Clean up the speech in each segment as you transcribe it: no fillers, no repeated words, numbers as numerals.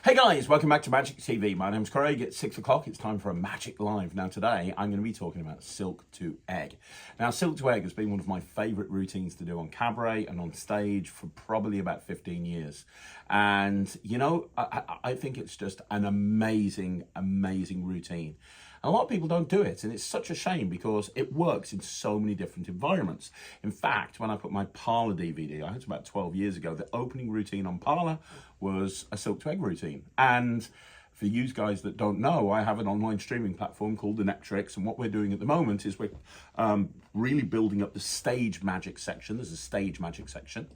Hey guys, welcome back to Magic TV. My name's Craig. It's 6 o'clock. It's time for a Magic Live. Now today, I'm going to be talking about silk to egg. Now silk to egg has been one of my favourite routines to do on cabaret and on stage for probably about 15 years. And you know, I think it's just an amazing, amazing routine. A lot of people don't do it, and it's such a shame because it works in so many different environments. In fact, when I put my Parlour DVD, I think it's about 12 years ago, the opening routine on Parlour was a silk to egg routine. And for you guys that don't know, I have an online streaming platform called the Netrix, and what we're doing at the moment is we're really building up the stage magic section. There's a stage magic section,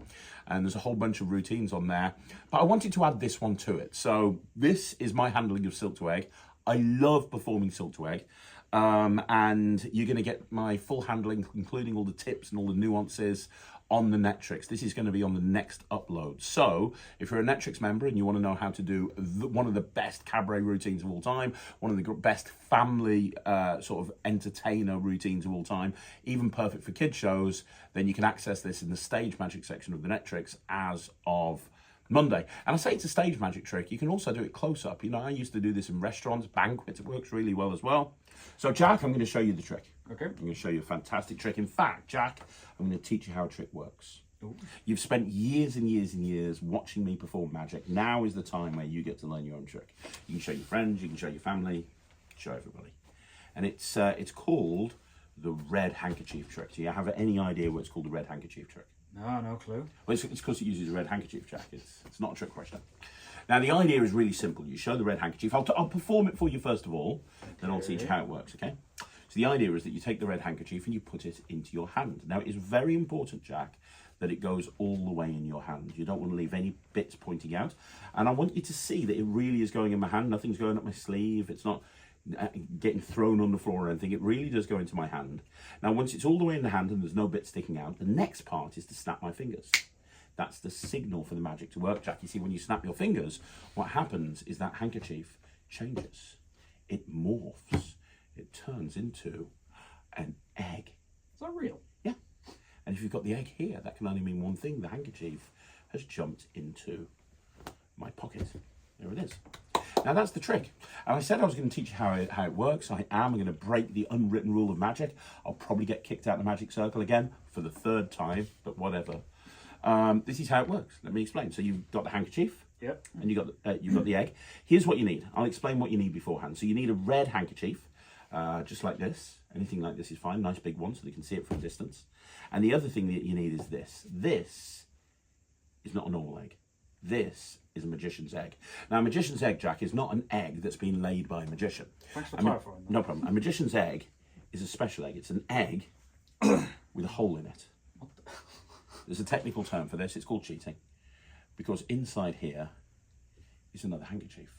and there's a whole bunch of routines on there. But I wanted to add this one to it. So this is my handling of silk to egg. I love performing silk to egg, and you're going to get my full handling, including all the tips and all the nuances on the Netrix. This is going to be on the next upload. So if you're a Netrix member and you want to know how to do one of the best cabaret routines of all time, one of the best family sort of entertainer routines of all time, even perfect for kid shows, then you can access this in the stage magic section of the Netrix as of Monday. And I say it's a stage magic trick. You can also do it close up. You know, I used to do this in restaurants, banquets. It works really well as well. So Jack, I'm going to show you the trick. Okay. I'm going to show you a fantastic trick. In fact, Jack, I'm going to teach you how a trick works. Ooh. You've spent years and years and years watching me perform magic. Now is the time where you get to learn your own trick. You can show your friends, you can show your family, you can show everybody. And it's called the red handkerchief trick. Do you have any idea what it's called, the red handkerchief trick? No clue. Well, it's because it uses a red handkerchief, Jack. It's not a trick question. Now, the idea is really simple. You show the red handkerchief. I'll perform it for you first of all, then I'll teach you how it works, okay? So the idea is that you take the red handkerchief and you put it into your hand. Now, it is very important, Jack, that it goes all the way in your hand. You don't want to leave any bits pointing out. And I want you to see that it really is going in my hand. Nothing's going up my sleeve. It's not getting thrown on the floor or anything. It really does go into my hand. Now, once it's all the way in the hand and there's no bit sticking out, the next part is to snap my fingers. That's the signal for the magic to work, Jack. You see, when you snap your fingers, what happens is that handkerchief changes. It morphs. It turns into an egg. Is that real? Yeah. And if you've got the egg here, that can only mean one thing. The handkerchief has jumped into my pocket. There it is. Now that's the trick. And I said I was going to teach you how it works. I'm going to break the unwritten rule of magic. I'll probably get kicked out of the magic circle again for the third time, but whatever. This is how it works. Let me explain. So you've got the handkerchief. Yep. And you've got the egg. Here's what you need. I'll explain what you need beforehand. So you need a red handkerchief, just like this. Anything like this is fine. Nice big one so they can see it from a distance. And the other thing that you need is this. This is not a normal egg. This is a magician's egg. Now, a magician's egg, Jack, is not an egg that's been laid by a magician. Thanks for clarifying that. No problem. A magician's egg is a special egg. It's an egg with a hole in it. There's a technical term for this. It's called cheating. Because inside here is another handkerchief.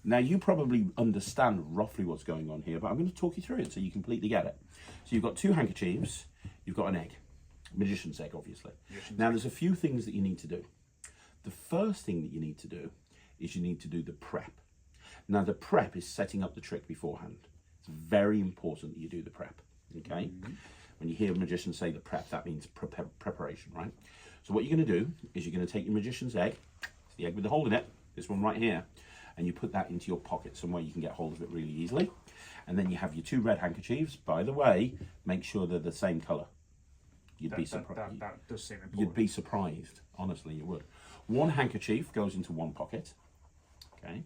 Now, you probably understand roughly what's going on here, but I'm going to talk you through it so you completely get it. So you've got two handkerchiefs. You've got an egg. Magician's egg, obviously. Now, there's a few things that you need to do. The first thing that you need to do is you need to do the prep. Now, the prep is setting up the trick beforehand. It's very important that you do the prep, okay? Mm-hmm. When you hear a magician say the prep, that means preparation, right? So what you're going to do is you're going to take your magician's egg, it's the egg with the hole in it, this one right here, and you put that into your pocket somewhere you can get hold of it really easily. And then you have your two red handkerchiefs. By the way, make sure they're the same colour. You'd be surprised. That does seem important. You'd be surprised. Honestly, you would. One handkerchief goes into one pocket, okay,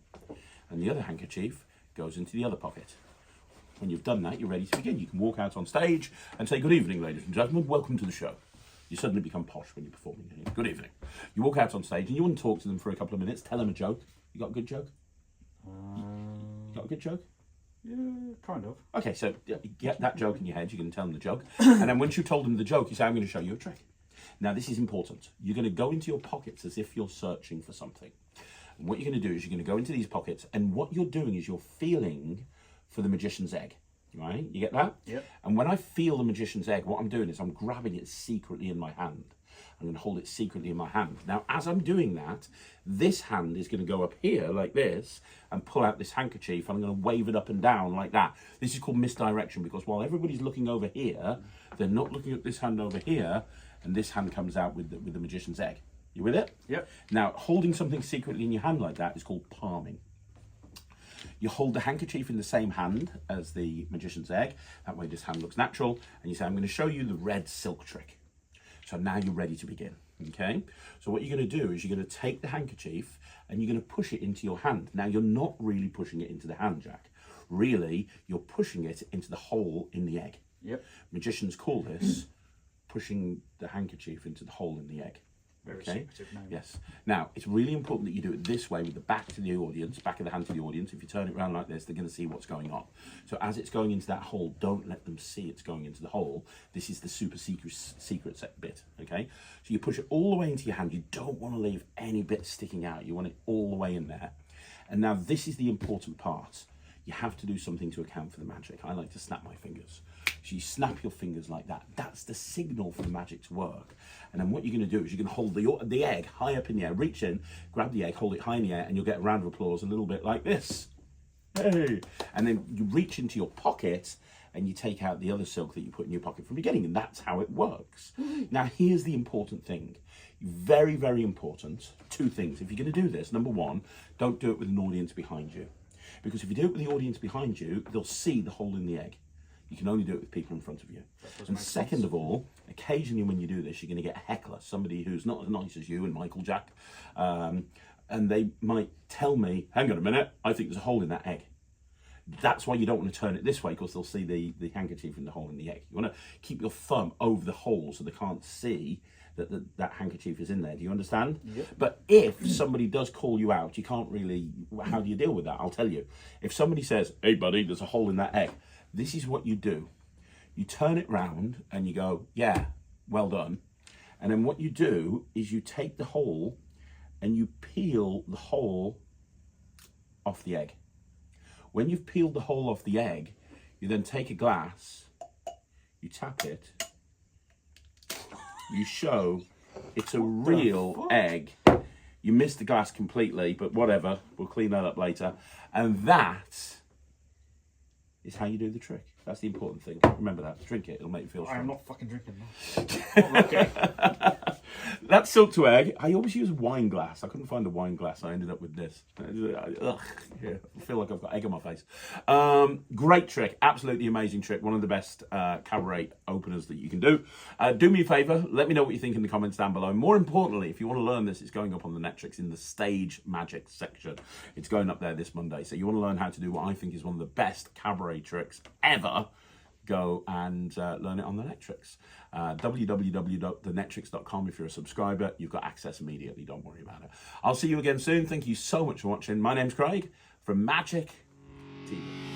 and the other handkerchief goes into the other pocket. When you've done that, you're ready to begin. You can walk out on stage and say, "Good evening, ladies and gentlemen. Welcome to the show." You suddenly become posh when you're performing. Good evening. You walk out on stage and you want to talk to them for a couple of minutes. Tell them a joke. You got a good joke? You got a good joke? Yeah, kind of. Okay, so get that joke in your head. You're going to tell them the joke. And then once you've told them the joke, you say, "I'm going to show you a trick." Now, this is important. You're going to go into your pockets as if you're searching for something. And what you're going to do is you're going to go into these pockets, and what you're doing is you're feeling for the magician's egg, right? You get that? Yep. And when I feel the magician's egg, what I'm doing is I'm grabbing it secretly in my hand. I'm going to hold it secretly in my hand. Now, as I'm doing that, this hand is going to go up here like this and pull out this handkerchief, and I'm going to wave it up and down like that. This is called misdirection, because while everybody's looking over here, they're not looking at this hand over here, and this hand comes out with the magician's egg. You with it? Yep. Now, holding something secretly in your hand like that is called palming. You hold the handkerchief in the same hand as the magician's egg. That way this hand looks natural. And you say, I'm going to show you the red silk trick. So now you're ready to begin, okay? So what you're going to do is you're going to take the handkerchief and you're going to push it into your hand. Now, you're not really pushing it into the hand, Jack. Really, you're pushing it into the hole in the egg. Yep. Magicians call this pushing the handkerchief into the hole in the egg. Very Okay. secretive name. Yes. Now, it's really important that you do it this way with the back to the audience, back of the hand to the audience. If you turn it around like this, they're going to see what's going on. So as it's going into that hole, don't let them see it's going into the hole. This is the super secret bit, okay? So you push it all the way into your hand. You don't want to leave any bit sticking out. You want it all the way in there. And now this is the important part. You have to do something to account for the magic. I like to snap my fingers. So you snap your fingers like that. That's the signal for the magic to work. And then what you're going to do is you're going to hold the egg high up in the air, reach in, grab the egg, hold it high in the air, and you'll get a round of applause a little bit like this. Hey! And then you reach into your pocket and you take out the other silk that you put in your pocket from the beginning, and that's how it works. Now, here's the important thing. Very, very important. Two things. If you're going to do this, number one, don't do it with an audience behind you. Because if you do it with the audience behind you, they'll see the hole in the egg. You can only do it with people in front of you. And second of all, occasionally when you do this, you're going to get a heckler, somebody who's not as nice as you and Michael Jack, and they might tell me, hang on a minute, I think there's a hole in that egg. That's why you don't want to turn it this way, because they'll see the handkerchief in the hole in the egg. You want to keep your thumb over the hole so they can't see that handkerchief is in there. Do you understand? Yep. But if somebody does call you out, you can't really, how do you deal with that? I'll tell you. If somebody says, hey buddy, there's a hole in that egg, this is what you do. You turn it round and you go, yeah, well done. And then what you do is you take the hole and you peel the hole off the egg. When you've peeled the hole off the egg, you then take a glass, you tap it, you show it's a real egg. You missed the glass completely, but whatever, we'll clean that up later. And that is how you do the trick. That's the important thing. Remember that. Drink it. It'll make you feel strong. I'm not fucking drinking that. Okay. That's silk to egg. I always use a wine glass. I couldn't find a wine glass. I ended up with this. Ugh, yeah, I feel like I've got egg on my face. Great trick. Absolutely amazing trick. One of the best cabaret openers that you can do. Do me a favour. Let me know what you think in the comments down below. More importantly, if you want to learn this, it's going up on the Netrix in the stage magic section. It's going up there this Monday. So you want to learn how to do what I think is one of the best cabaret tricks ever, go and learn it on the Netrix. www.thenetrix.com. If you're a subscriber, you've got access immediately. Don't worry about it. I'll see you again soon. Thank you so much for watching. My name's Craig from Magic TV.